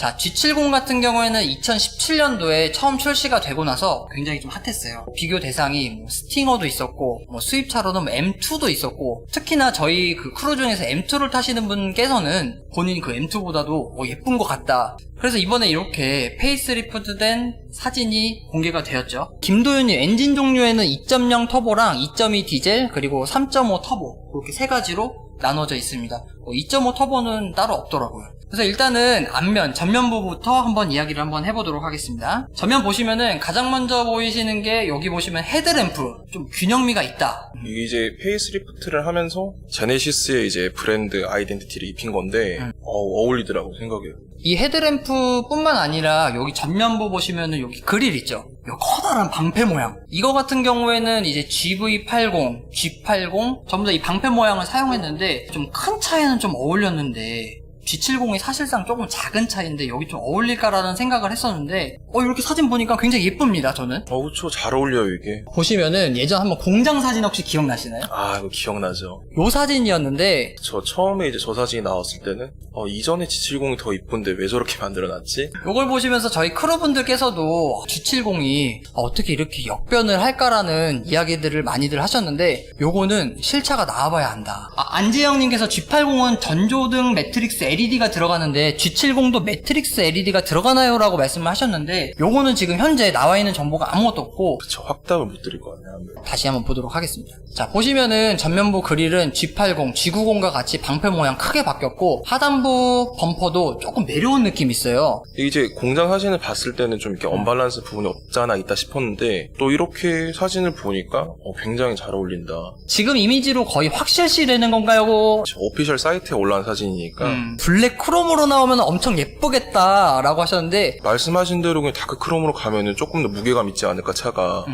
자, G70 같은 경우에는 2017년도에 처음 출시가 되고 나서 굉장히 좀 핫했어요. 비교 대상이 뭐 스팅어도 있었고, 뭐 수입차로는 M2도 있었고, 특히나 저희 그 크루 중에서 M2를 타시는 분께서는 본인이 그 M2보다도 예쁜 것 같다. 그래서 이번에 이렇게 페이스리프트된 사진이 공개가 되었죠. 김도윤님, 엔진 종류에는 2.0 터보랑 2.2 디젤 그리고 3.5 터보 이렇게 세 가지로 나눠져 있습니다. 2.5 터보는 따로 없더라고요. 그래서 일단은 앞면, 전면부부터 한번 이야기를 한번 해보도록 하겠습니다. 전면 보시면은 가장 먼저 보이시는 게 여기 보시면 헤드램프 좀 균형미가 있다. 이게 이제 페이스리프트를 하면서 제네시스의 이제 브랜드 아이덴티티를 입힌 건데 어울리더라고 생각해요. 이 헤드램프 뿐만 아니라 여기 전면부 보시면은 여기 그릴 있죠. 이 커다란 방패 모양. 이거 같은 경우에는 이제 GV80, G80 전부 다 이 방패 모양을 사용했는데 좀 큰 차에는 좀 어울렸는데 G70이 사실상 조금 작은 차인데 여기 좀 어울릴까라는 생각을 했었는데 이렇게 사진 보니까 굉장히 예쁩니다. 저는. 그쵸. 잘 어울려요 이게. 보시면은 예전 한번 공장 사진 혹시 기억나시나요? 이거 기억나죠. 요 사진이었는데 저 처음에 이제 저 사진이 나왔을 때는 이전에 G70이 더 이쁜데 왜 저렇게 만들어놨지? 요걸 보시면서 저희 크루분들께서도 G70이 어떻게 이렇게 역변을 할까라는 이야기들을 많이들 하셨는데 요거는 실차가 나와봐야 한다. 안재영님께서 G80은 전조등 매트릭스 LED가 들어가는데 G70도 매트릭스 LED가 들어가나요? 라고 말씀을 하셨는데 요거는 지금 현재 나와있는 정보가 아무것도 없고 그쵸. 확답을 못 드릴 것 같네요. 다시 한번 보도록 하겠습니다. 자, 보시면은 전면부 그릴은 G80, G90과 같이 방패 모양 크게 바뀌었고 하단부 범퍼도 조금 내려온 느낌이 있어요. 이제 공장 사진을 봤을 때는 좀 이렇게 언밸런스 부분이 없잖아 있다 싶었는데 또 이렇게 사진을 보니까 굉장히 잘 어울린다. 지금 이미지로 거의 확실시 되는 건가요? 오피셜 사이트에 올라온 사진이니까 블랙 크롬으로 나오면 엄청 예쁘겠다 라고 하셨는데 말씀하신 대로 그냥 다크 크롬으로 가면은 조금 더 무게감 있지 않을까 차가.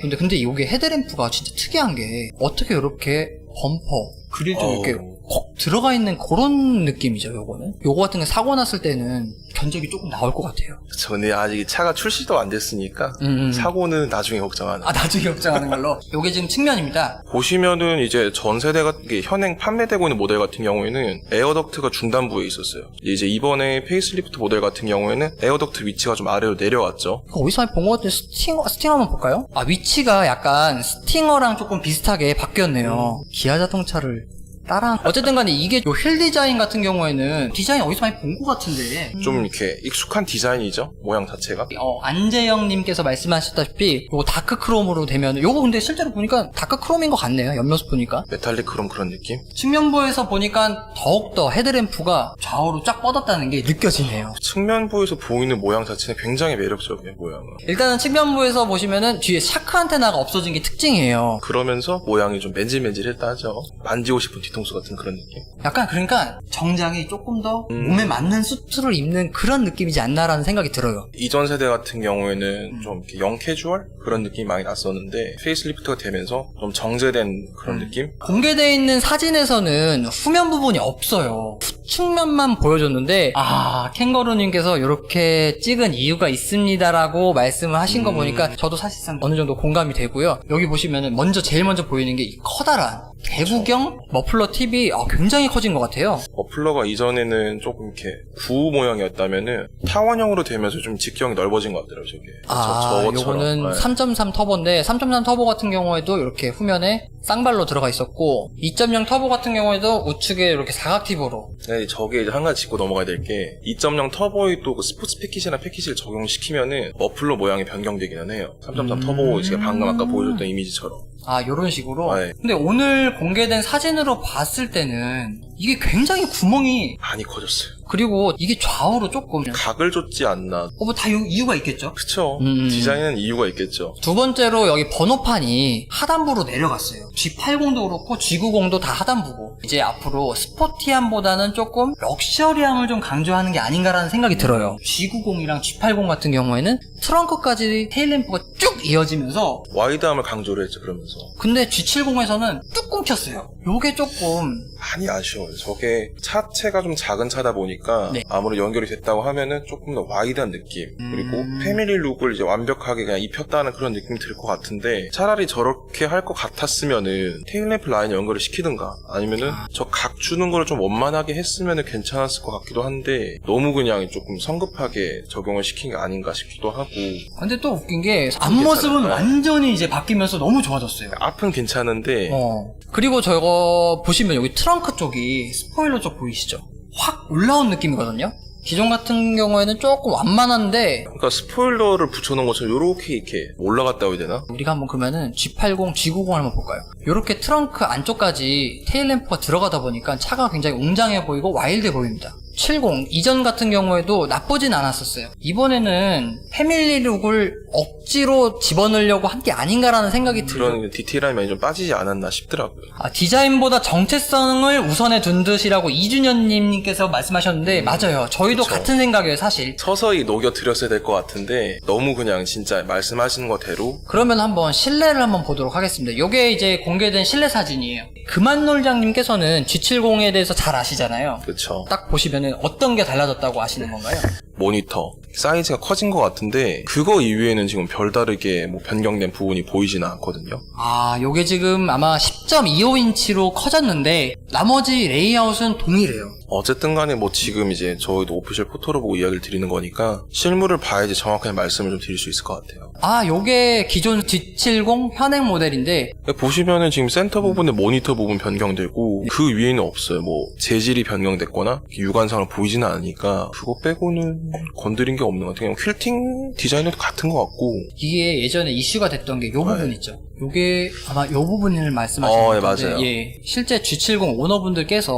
근데 이게 헤드램프가 진짜 특이한 게 어떻게 이렇게 범퍼 그릴 좀 이렇게 콕 들어가 있는 그런 느낌이죠. 요거 같은 게 사고 났을 때는 견적이 조금 나올 것 같아요. 그쵸. 근데 아직 차가 출시도 안 됐으니까 사고는 나중에 걱정하는. 나중에 걱정하는 걸로. 요게 지금 측면입니다. 보시면은 이제 전 세대가 현행 판매되고 있는 모델 같은 경우에는 에어덕트가 중단부에 있었어요. 이제 이번에 페이스리프트 모델 같은 경우에는 에어덕트 위치가 좀 아래로 내려왔죠. 어디서 많이 본 것 같은데 스팅어 한번 볼까요? 위치가 약간 스팅어랑 조금 비슷하게 바뀌었네요. 기아 자동차를 어쨌든 간에 이게 요 휠 디자인 같은 경우에는 디자인 어디서 많이 본 것 같은데 좀 이렇게 익숙한 디자인이죠, 모양 자체가. 안재영님께서 말씀하셨다시피 요거 다크 크롬으로 되면 요거 근데 실제로 보니까 다크 크롬인 것 같네요. 옆모습 보니까 메탈릭 크롬 그런 느낌. 측면부에서 보니까 더욱더 헤드램프가 좌우로 쫙 뻗었다는 게 느껴지네요. 측면부에서 보이는 모양 자체는 굉장히 매력적이에요, 모양은. 일단은 측면부에서 보시면은 뒤에 샤크 안테나가 없어진 게 특징이에요. 그러면서 모양이 좀 맨질맨질했다 하죠. 만지고 싶은 뒤통수 같은 그런 느낌? 약간 그러니까 정장이 조금 더 몸에 맞는 수트를 입는 그런 느낌이지 않나라는 생각이 들어요. 이전 세대 같은 경우에는 좀 이렇게 영캐주얼 그런 느낌이 많이 났었는데 페이스리프트가 되면서 좀 정제된 그런 느낌? 공개되어 있는 사진에서는 후면 부분이 없어요. 후측면만 보여줬는데 캥거루님께서 이렇게 찍은 이유가 있습니다라고 말씀을 하신 거 보니까 저도 사실상 어느 정도 공감이 되고요. 여기 보시면은 제일 먼저 보이는 게 이 커다란 대구경 머플러 팁이 굉장히 커진 것 같아요. 머플러가 이전에는 조금 이렇게 구 모양이었다면은 타원형으로 되면서 좀 직경이 넓어진 것 같더라고요, 저게. 요거는 3.3 터보인데 3.3 터보 같은 경우에도 이렇게 후면에 쌍발로 들어가 있었고 2.0 터보 같은 경우에도 우측에 이렇게 사각팁으로. 네, 저게 이제 한 가지 짚고 넘어가야 될 게 2.0 터보의 또 그 스포츠 패키지나 패키지를 적용시키면은 머플러 모양이 변경되기는 해요. 3.3 터보 제가 방금 아까 보여줬던 이미지처럼. 요런 식으로? 네. 근데 오늘 공개된 사진으로 봤을 때는 이게 굉장히 구멍이 많이 커졌어요. 그리고 이게 좌우로 조금 각을 줬지 않나. 다 이유가 있겠죠? 그쵸. 디자인은 이유가 있겠죠. 두 번째로 여기 번호판이 하단부로 내려갔어요. G80도 그렇고 G90도 다 하단부고 이제 앞으로 스포티함보다는 조금 럭셔리함을 좀 강조하는 게 아닌가라는 생각이 들어요. G90이랑 G80 같은 경우에는 트렁크까지 테일램프가 쭉 이어지면서 와이드함을 강조를 했죠, 그러면서. 하면서. 근데 G70에서는 뚝 끊겼어요. 요게 조금 많이 아쉬워요. 저게 차체가 좀 작은 차다 보니까 네. 아무래도 연결이 됐다고 하면은 조금 더 와이드한 느낌, 그리고 패밀리 룩을 이제 완벽하게 그냥 입혔다는 그런 느낌이 들 것 같은데, 차라리 저렇게 할 것 같았으면은 테일램프 라인에 연결을 시키든가 아니면은 저 각 주는 거를 좀 원만하게 했으면은 괜찮았을 것 같기도 한데, 너무 그냥 조금 성급하게 적용을 시킨 게 아닌가 싶기도 하고. 근데 또 웃긴 게 앞모습은 괜찮아요. 완전히 이제 바뀌면서 너무 좋아졌어요. 앞은 괜찮은데 그리고 저거 보시면 여기 트렁크 쪽이 스포일러 쪽 보이시죠? 확 올라온 느낌이거든요? 기존 같은 경우에는 조금 완만한데 그러니까 스포일러를 붙여놓은 것처럼 요렇게 이렇게 올라갔다고 해야 되나? 우리가 한번 그러면은 G80, G90 한번 볼까요? 요렇게 트렁크 안쪽까지 테일램프가 들어가다 보니까 차가 굉장히 웅장해 보이고 와일드해 보입니다. 70 이전 같은 경우에도 나쁘진 않았었어요. 이번에는 패밀리 룩을 억지로 집어넣으려고 한 게 아닌가라는 생각이 들어요. 그런 디테일함이 많이 좀 빠지지 않았나 싶더라고요. 디자인보다 정체성을 우선에 둔 듯이라고 이준현님께서 말씀하셨는데 맞아요. 저희도 그쵸. 같은 생각이에요, 사실. 서서히 녹여드렸어야 될 것 같은데 너무 그냥 진짜 말씀하시는 거대로. 그러면 한번 실내를 한번 보도록 하겠습니다. 요게 이제 공개된 실내 사진이에요. 그만놀장님께서는 G70에 대해서 잘 아시잖아요. 그쵸. 딱 보시면은 어떤 게 달라졌다고 아시는 건가요? 모니터 사이즈가 커진 것 같은데 그거 이외에는 지금 별다르게 뭐 변경된 부분이 보이지는 않거든요. 요게 지금 아마 10.25인치로 커졌는데 나머지 레이아웃은 동일해요. 어쨌든 간에 뭐 지금 이제 저희도 오피셜 포토를 보고 이야기를 드리는 거니까 실물을 봐야지 정확하게 말씀을 좀 드릴 수 있을 것 같아요. 요게 기존 G70 현행 모델인데 보시면은 지금 센터 부분에 모니터 부분 변경되고 그 위에는 없어요. 뭐 재질이 변경됐거나 유관상으로 보이지는 않으니까 그거 빼고는 건드린 게 없는 것 같아요. 그냥 퀼팅 디자인도 같은 것 같고. 이게 예전에 이슈가 됐던 게 요 부분 있죠. 요게 아마 요 부분을 말씀하시는 네, 건데 맞아요. 예, 실제 G70 오너분들께서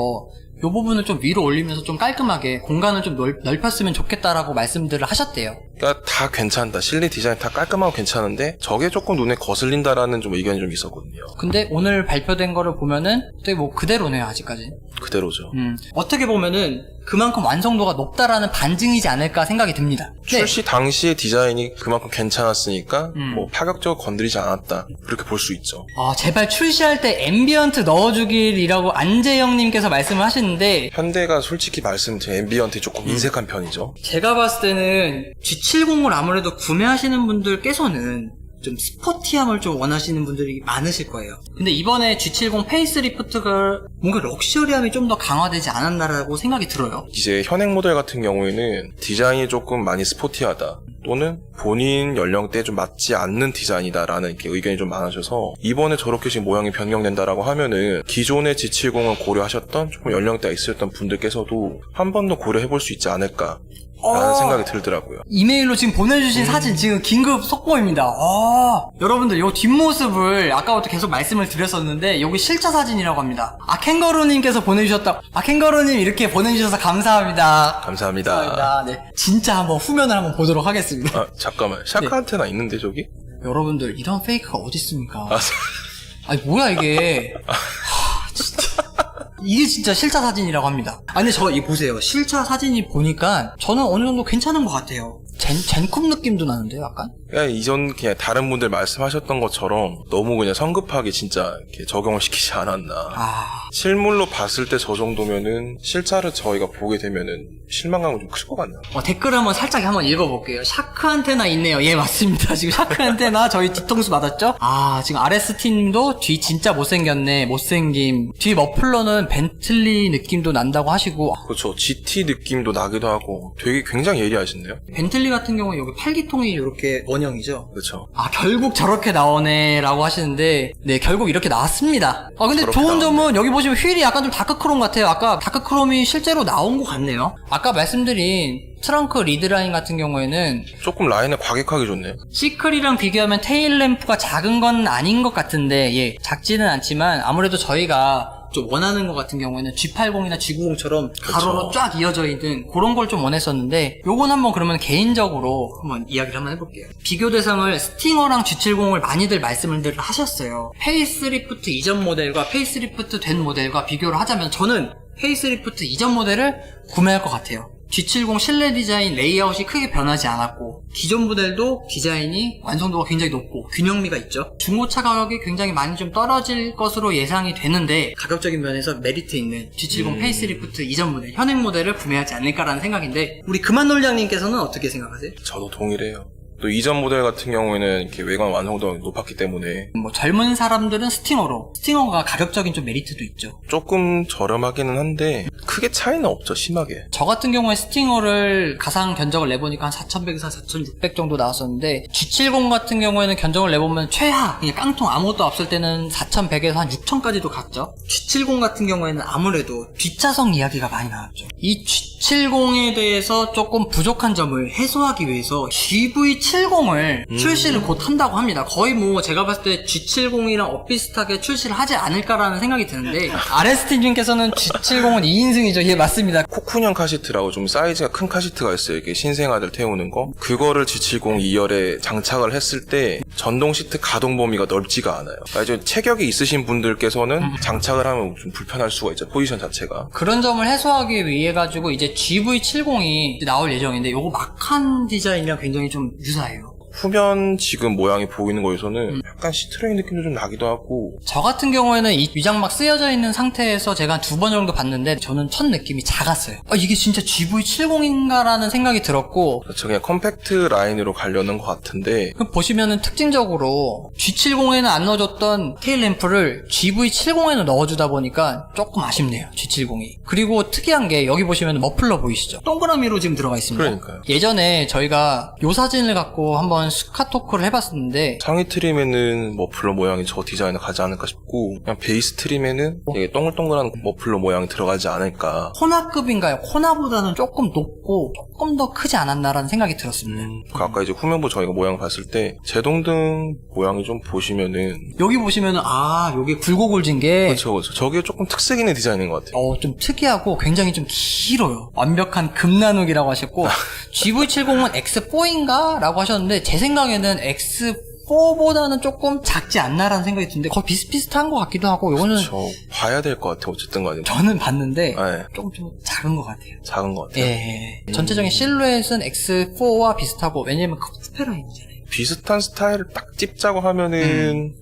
요 부분을 좀 위로 올리면서 좀 깔끔하게 공간을 좀 넓혔으면 좋겠다라고 말씀들을 하셨대요. 그러니까 다 괜찮다. 실내 디자인 다 깔끔하고 괜찮은데 저게 조금 눈에 거슬린다라는 좀 의견이 좀 있었거든요. 근데 오늘 발표된 거를 보면은 또 뭐 그대로네요, 아직까지. 그대로죠. 어떻게 보면은 그만큼 완성도가 높다라는 반증이지 않을까 생각이 듭니다. 네. 출시 당시의 디자인이 그만큼 괜찮았으니까 뭐 파격적으로 건드리지 않았다. 그렇게 볼 수 있죠. 제발 출시할 때 앰비언트 넣어주길이라고 안재영님께서 말씀을 하시는데 현대가 솔직히 말씀드린 앰비언트 조금 인색한 편이죠. 제가 봤을 때는 G70을 아무래도 구매하시는 분들께서는 좀 스포티함을 좀 원하시는 분들이 많으실 거예요. 근데 이번에 G70 페이스리프트가 뭔가 럭셔리함이 좀 더 강화되지 않았나라고 생각이 들어요. 이제 현행 모델 같은 경우에는 디자인이 조금 많이 스포티하다, 또는 본인 연령대에 좀 맞지 않는 디자인이다라는 이렇게 의견이 좀 많으셔서 이번에 저렇게 지금 모양이 변경된다라고 하면은 기존의 G70을 고려하셨던 조금 연령대가 있었던 분들께서도 한 번 더 고려해볼 수 있지 않을까 라는 생각이 들더라고요. 이메일로 지금 보내주신 사진 지금 긴급 속보입니다. 여러분들 요 뒷모습을 아까부터 계속 말씀을 드렸었는데 여기 실차 사진이라고 합니다. 캥거루님께서 보내주셨다. 캥거루님 이렇게 보내주셔서 감사합니다. 감사합니다. 네, 진짜 한번 후면을 한번 보도록 하겠습니다. 잠깐만. 샤카 안테나 있는데 저기? 여러분들 이런 페이크가 어디 있습니까? 아, 아니 뭐야 이게? 진짜. 이게 진짜 실차 사진이라고 합니다. 근데 저 이 보세요. 실차 사진이 보니까 저는 어느 정도 괜찮은 것 같아요. 젠쿱 느낌도 나는데요, 약간? 그냥 이전 그냥 다른 분들 말씀하셨던 것처럼 너무 그냥 성급하게 진짜 이렇게 적용을 시키지 않았나. 실물로 봤을 때 저 정도면은 실차를 저희가 보게 되면은 실망감이 좀 클 것 같네요. 댓글 한번 살짝 한번 읽어볼게요. 샤크 안테나 있네요. 예, 맞습니다. 지금 샤크 안테나 저희 뒤통수 맞았죠? 지금 RST님도 뒤 진짜 못생겼네. 못생김. 뒤 머플러는 벤틀리 느낌도 난다고 하시고. 그렇죠. GT 느낌도 나기도 하고 되게 굉장히 예리하신데요? 벤틀리 같은 경우에 여기 팔기통이 이렇게 원형이죠. 그렇죠. 결국 저렇게 나오네 라고 하시는데 네, 결국 이렇게 나왔습니다. 근데 좋은 나오네. 점은 여기 보시면 휠이 약간 좀 다크크롬 같아요. 아까 다크크롬이 실제로 나온 것 같네요. 아까 말씀드린 트렁크 리드라인 같은 경우에는 조금 라인을 과격하게 줬네요. 시클이랑 비교하면 테일 램프가 작은 건 아닌 것 같은데 예, 작지는 않지만 아무래도 저희가 좀 원하는 것 같은 경우에는 G80이나 G90처럼 가로로 쫙 이어져 있는 그런 걸 좀 원했었는데 요건 한번 그러면 개인적으로 한번 이야기를 한번 해볼게요. 비교 대상을 스팅어랑 G70을 많이들 말씀을 하셨어요. 페이스리프트 이전 모델과 페이스리프트 된 모델과 비교를 하자면 저는 페이스리프트 이전 모델을 구매할 것 같아요. G70 실내 디자인 레이아웃이 크게 변하지 않았고 기존 모델도 디자인이 완성도가 굉장히 높고 균형미가 있죠. 중고차 가격이 굉장히 많이 좀 떨어질 것으로 예상이 되는데 가격적인 면에서 메리트 있는 G70 페이스리프트 이전 모델, 현행 모델을 구매하지 않을까라는 생각인데 우리 금한놀장님께서는 어떻게 생각하세요? 저도 동일해요. 또 이전 모델 같은 경우에는 이렇게 외관 완성도가 높았기 때문에 뭐 젊은 사람들은 스팅어가 가격적인 좀 메리트도 있죠. 조금 저렴하기는 한데 크게 차이는 없죠, 심하게. 저 같은 경우에 스팅어를 가상 견적을 내보니까 한 4,100에서 4,600 정도 나왔었는데 G70 같은 경우에는 견적을 내보면 최하 그냥 깡통 아무것도 없을 때는 4,100에서 한 6,000까지도 갔죠. G70 같은 경우에는 아무래도 뒷좌석 이야기가 많이 나왔죠. 이 G70에 대해서 조금 부족한 점을 해소하기 위해서 GV70을 출시를 곧 한다고 합니다. 거의 뭐 제가 봤을 때 G70이랑 엇비슷하게 출시를 하지 않을까라는 생각이 드는데 아레스틴님께서는 G70은 2인승이죠. 예, 맞습니다. 코쿤형 카시트라고 좀 사이즈가 큰 카시트가 있어요. 이렇게 신생아들 태우는 거. 그거를 G70 2열에 장착을 했을 때 전동 시트 가동 범위가 넓지가 않아요. 그러니까 이제 체격이 있으신 분들께서는 장착을 하면 좀 불편할 수가 있죠. 포지션 자체가. 그런 점을 해소하기 위해 가지고 이제 GV70이 나올 예정인데 요거 마칸 디자인이랑 굉장히 좀 유사해요. 후면 지금 모양이 보이는 거에서는 약간 시트레인 느낌도 좀 나기도 하고. 저 같은 경우에는 이 위장막 쓰여져 있는 상태에서 제가 한 2번 정도 봤는데 저는 첫 느낌이 작았어요. 이게 진짜 GV70인가 라는 생각이 들었고 그렇죠. 그냥 컴팩트 라인으로 가려는 것 같은데 그럼 보시면은 특징적으로 G70에는 안 넣어줬던 테일램프를 GV70에는 넣어주다 보니까 조금 아쉽네요. G70이. 그리고 특이한 게 여기 보시면 머플러 보이시죠? 동그라미로 지금 들어가 있습니다. 그러니까요. 예전에 저희가 요 사진을 갖고 한번 스카토크를 해봤었는데 상위 트림에는 머플러 모양이 저 디자인을 가지 않을까 싶고 그냥 베이스 트림에는 되게 동글동글한 머플러 모양이 들어가지 않을까. 코나급인가요? 코나보다는 조금 높고 조금 더 크지 않았나라는 생각이 들었습니다. 그 아까 이제 후면부 저희가 모양을 봤을 때 제동등 모양이 좀 보시면은 여기 보시면은 요게 굴곡 굴진 게 그렇죠. 저게 조금 특색 있는 디자인인 것 같아요. 좀 특이하고 굉장히 좀 길어요. 완벽한 금 나누기라고 하셨고 GV70은 X4인가? 라고 하셨는데 제 생각에는 X4보다는 조금 작지 않나라는 생각이 드는데 거의 비슷비슷한 것 같기도 하고 요거는 봐야 될 것 같아요. 어쨌든 간에 저는 봤는데 네. 조금 좀 작은 것 같아요. 작은 것 같아요. 예. 전체적인 실루엣은 X4와 비슷하고 왜냐면 쿠페 라인이잖아요. 비슷한 스타일을 딱 찝자고 하면은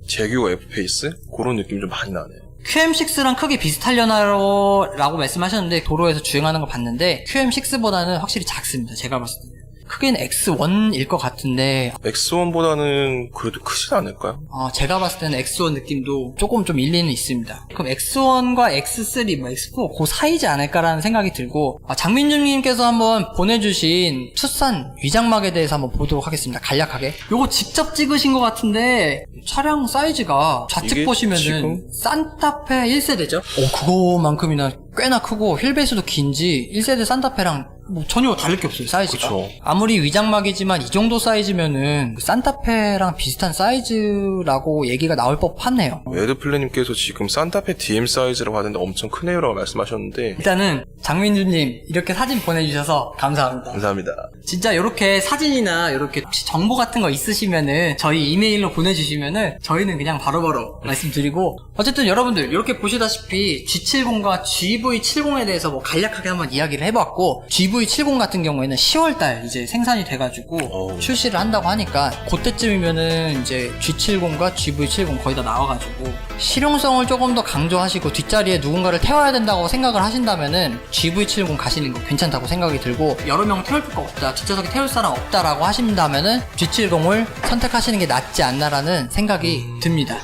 제규어 F페이스? 그런 느낌이 좀 많이 나네요. QM6랑 크게 비슷하려나라고 말씀하셨는데 도로에서 주행하는 거 봤는데 QM6보다는 확실히 작습니다. 제가 봤을 때. 크기는 X1일 것 같은데 X1보다는 그래도 크진 않을까요? 제가 봤을 때는 X1 느낌도 조금 좀 일리는 있습니다. 그럼 X1과 X3, X4 그 사이지 않을까라는 생각이 들고 장민준님께서 한번 보내주신 투싼 위장막에 대해서 한번 보도록 하겠습니다. 간략하게. 요거 직접 찍으신 것 같은데 차량 사이즈가 좌측 보시면은 지금? 산타페 1세대죠? 그거만큼이나 꽤나 크고 휠베이스도 긴지 1세대 산타페랑 뭐 전혀 다를 게 없어요. 사이즈가. 그쵸. 아무리 위장막이지만 이 정도 사이즈면은 산타페랑 비슷한 사이즈라고 얘기가 나올 법하네요. 에드플레님께서 지금 산타페 DM 사이즈라고 하는데 엄청 크네요라고 말씀하셨는데 일단은 장민주님 이렇게 사진 보내주셔서 감사합니다. 감사합니다. 진짜 이렇게 사진이나 이렇게 혹시 정보 같은 거 있으시면은 저희 이메일로 보내주시면은 저희는 그냥 바로바로 말씀드리고 어쨌든 여러분들 이렇게 보시다시피 G70과 GV70에 대해서 뭐 간략하게 한번 이야기를 해봤고 GV70 같은 경우에는 10월달 이제 생산이 돼가지고 출시를 한다고 하니까 그때쯤이면은 이제 G70과 GV70 거의 다 나와가지고 실용성을 조금 더 강조하시고 뒷자리에 누군가를 태워야 된다고 생각을 하신다면은 GV70 가시는 거 괜찮다고 생각이 들고 여러 명 태울 거 없다, 뒷좌석에 태울 사람 없다라고 하신다면은 G70을 선택하시는 게 낫지 않나라는 생각이 듭니다.